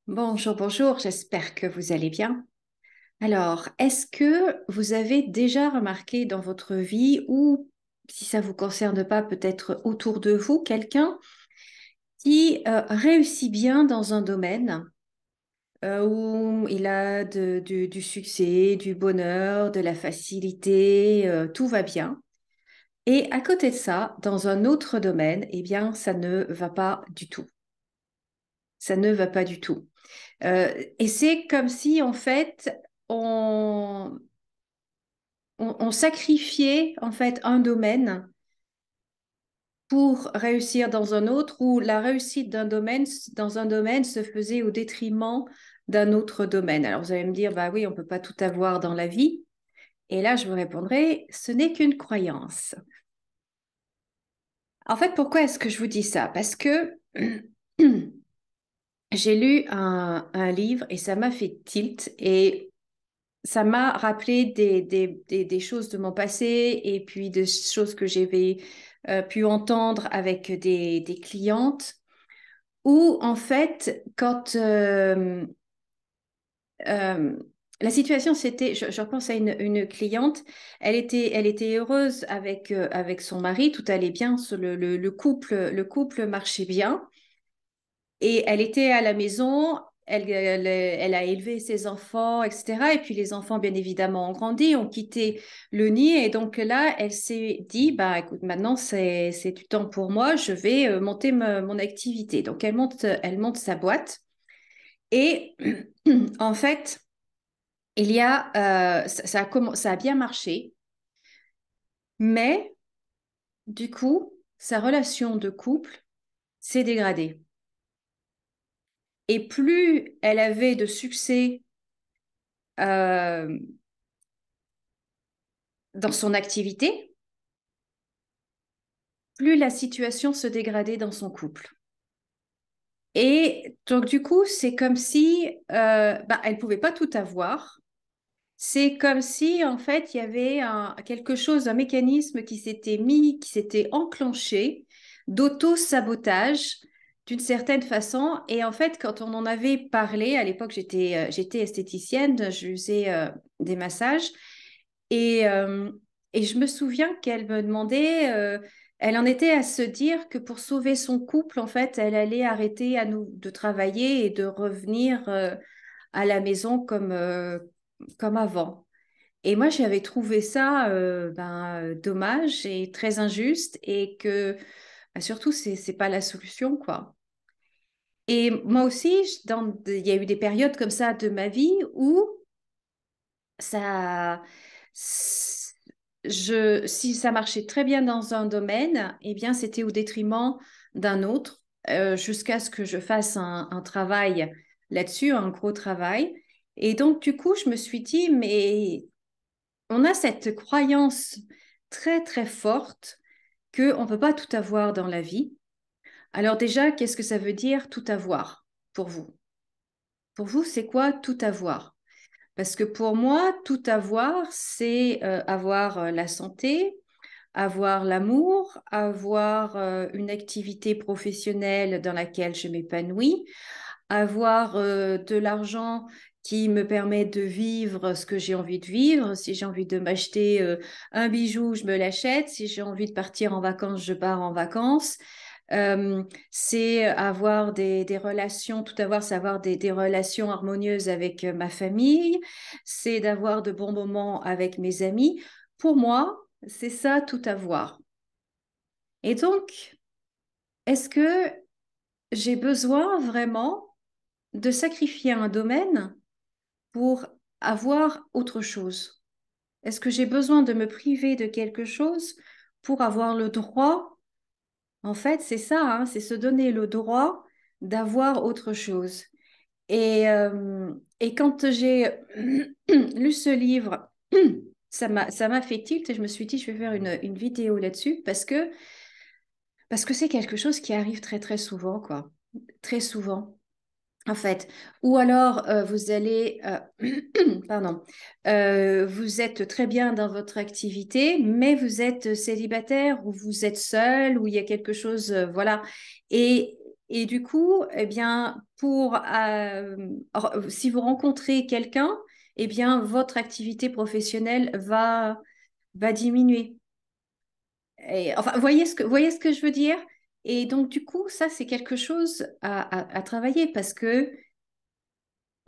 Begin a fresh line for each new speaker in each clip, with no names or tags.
Bonjour, bonjour, j'espère que vous allez bien. Alors, est-ce que vous avez déjà remarqué dans votre vie ou si ça ne vous concerne pas, peut-être autour de vous, quelqu'un qui réussit bien dans un domaine où il a du succès, du bonheur, de la facilité, tout va bien. Et à côté de ça, dans un autre domaine, eh bien, ça ne va pas du tout. Ça ne va pas du tout. Et c'est comme si, en fait, on, on sacrifiait en fait un domaine pour réussir dans un autre, ou la réussite d'un domaine dans un domaine se faisait au détriment d'un autre domaine. Alors vous allez me dire, bah oui, on ne peut pas tout avoir dans la vie. Et là, je vous répondrai, ce n'est qu'une croyance. En fait, pourquoi est-ce que je vous dis ça? Parce que j'ai lu un livre et ça m'a fait tilt et ça m'a rappelé des choses de mon passé et puis des choses que j'avais pu entendre avec des clientes où, en fait, quand euh, la situation, c'était, je repense à une cliente, elle était heureuse avec son mari, tout allait bien, le couple marchait bien. Et elle était à la maison, elle a élevé ses enfants, etc. Et puis les enfants, bien évidemment, ont grandi, ont quitté le nid. Et donc là, elle s'est dit, bah, écoute, maintenant, c'est du temps pour moi, je vais monter mon activité. Donc elle monte sa boîte. Et en fait, il y a, ça a bien marché, mais du coup, sa relation de couple s'est dégradée. Et plus elle avait de succès euh, dans son activité, plus la situation se dégradait dans son couple. Et donc, du coup, c'est comme si bah, elle ne pouvait pas tout avoir. C'est comme si, en fait, il y avait quelque chose, un mécanisme qui s'était mis, qui s'était enclenché d'auto-sabotage d'une certaine façon. Et en fait, quand on en avait parlé, à l'époque, j'étais esthéticienne, je faisais des massages. Et, euh, et je me souviens qu'elle me demandait, elle en était à se dire que pour sauver son couple, en fait, elle allait arrêter de travailler et de revenir à la maison comme avant. Et moi, j'avais trouvé ça dommage et très injuste et que bah, surtout, c'est pas la solution, quoi. Et moi aussi, il y a eu des périodes comme ça de ma vie où ça, si ça marchait très bien dans un domaine, eh bien, c'était au détriment d'un autre, jusqu'à ce que je fasse un travail là-dessus, un gros travail. Et donc, du coup, je me suis dit, mais on a cette croyance très, très forte qu'on ne peut pas tout avoir dans la vie. Alors déjà, qu'est-ce que ça veut dire tout avoir pour vous? Pour vous, c'est quoi tout avoir? Parce que pour moi, tout avoir, c'est avoir la santé, avoir l'amour, avoir une activité professionnelle dans laquelle je m'épanouis, avoir de l'argent qui me permet de vivre ce que j'ai envie de vivre. Si j'ai envie de m'acheter un bijou, je me l'achète. Si j'ai envie de partir en vacances, je pars en vacances. C'est avoir des relations, tout avoir, c'est avoir des relations harmonieuses avec ma famille, c'est d'avoir de bons moments avec mes amis. Pour moi, c'est ça tout avoir. Et donc, est-ce que j'ai besoin vraiment de sacrifier un domaine pour avoir autre chose? Est-ce que j'ai besoin de me priver de quelque chose pour avoir le droit? En fait, c'est ça, hein, c'est se donner le droit d'avoir autre chose. Et quand j'ai lu ce livre, ça m'a fait tilt et je me suis dit, je vais faire une vidéo là-dessus parce que c'est quelque chose qui arrive très, très souvent, quoi. Très souvent. En fait, ou alors vous allez, pardon, vous êtes très bien dans votre activité, mais vous êtes célibataire ou vous êtes seul ou il y a quelque chose, voilà. Et Et du coup, eh bien, si vous rencontrez quelqu'un, eh bien, votre activité professionnelle va diminuer. Enfin, voyez ce que je veux dire? Et donc, du coup, ça, c'est quelque chose à travailler parce que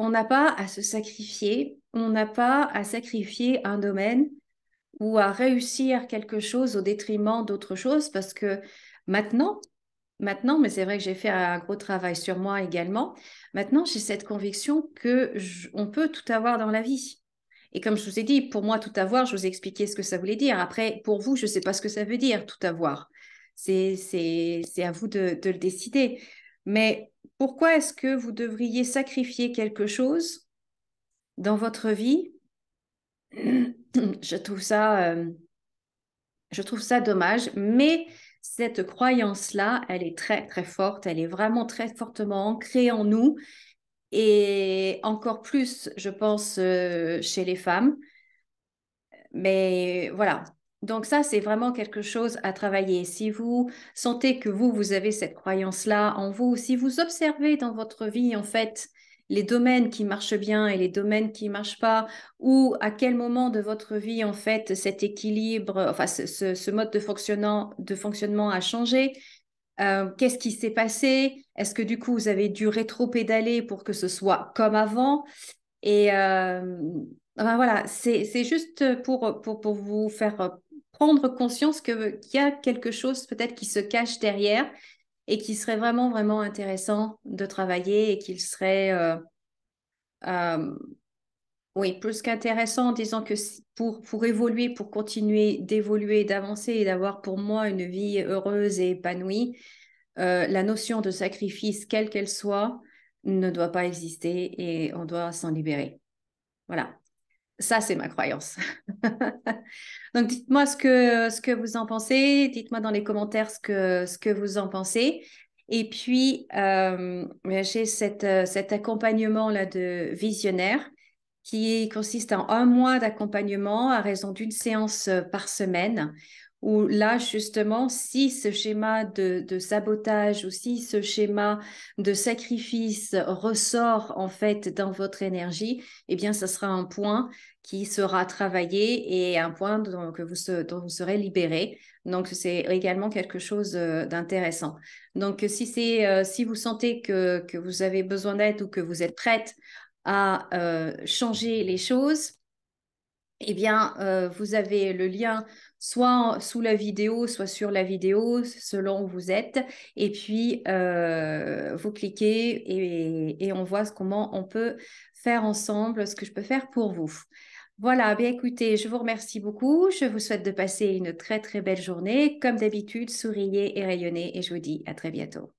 on n'a pas à se sacrifier, on n'a pas à sacrifier un domaine ou à réussir quelque chose au détriment d'autre chose parce que maintenant, mais c'est vrai que j'ai fait un gros travail sur moi également, maintenant j'ai cette conviction que on peut tout avoir dans la vie. Et comme je vous ai dit, pour moi, tout avoir, je vous ai expliqué ce que ça voulait dire. Après, pour vous, je ne sais pas ce que ça veut dire, tout avoir. C'est à vous de le décider. Mais pourquoi est-ce que vous devriez sacrifier quelque chose dans votre vie? Je trouve ça, je trouve ça dommage, mais cette croyance-là, elle est très, très forte, elle est vraiment très fortement ancrée en nous et encore plus, je pense, chez les femmes. Mais voilà. Donc ça, c'est vraiment quelque chose à travailler. Si vous sentez que vous avez cette croyance-là en vous, si vous observez dans votre vie, en fait, les domaines qui marchent bien et les domaines qui ne marchent pas, ou à quel moment de votre vie, en fait, cet équilibre, enfin, ce mode de fonctionnement a changé, qu'est-ce qui s'est passé? Est-ce que du coup, vous avez dû rétro-pédaler pour que ce soit comme avant? Et enfin, voilà, c'est juste pour vous faire prendre conscience qu'il y a quelque chose peut-être qui se cache derrière et qui serait vraiment, vraiment intéressant de travailler et qu'il serait, euh, oui, plus qu'intéressant en disant que pour évoluer, pour continuer d'évoluer, d'avancer et d'avoir pour moi une vie heureuse et épanouie, la notion de sacrifice, quelle qu'elle soit, ne doit pas exister et on doit s'en libérer. Voilà. Ça, c'est ma croyance. Donc, dites-moi ce que vous en pensez. Dites-moi dans les commentaires ce que vous en pensez. Et puis, j'ai cet accompagnement-là de visionnaire qui consiste en un mois d'accompagnement à raison d'une séance par semaine, où là, justement, si ce schéma de sabotage ou si ce schéma de sacrifice ressort en fait dans votre énergie, eh bien, ce sera un point qui sera travaillé et un point dont vous serez libéré. Donc, c'est également quelque chose d'intéressant. Donc, si vous sentez que vous avez besoin d'aide ou que vous êtes prête à changer les choses, eh bien, vous avez le lien soit sous la vidéo, soit sur la vidéo, selon où vous êtes. Et puis, vous cliquez et on voit comment on peut faire ensemble, ce que je peux faire pour vous. Voilà, bien écoutez, je vous remercie beaucoup. Je vous souhaite de passer une très, très belle journée. Comme d'habitude, souriez et rayonnez et je vous dis à très bientôt.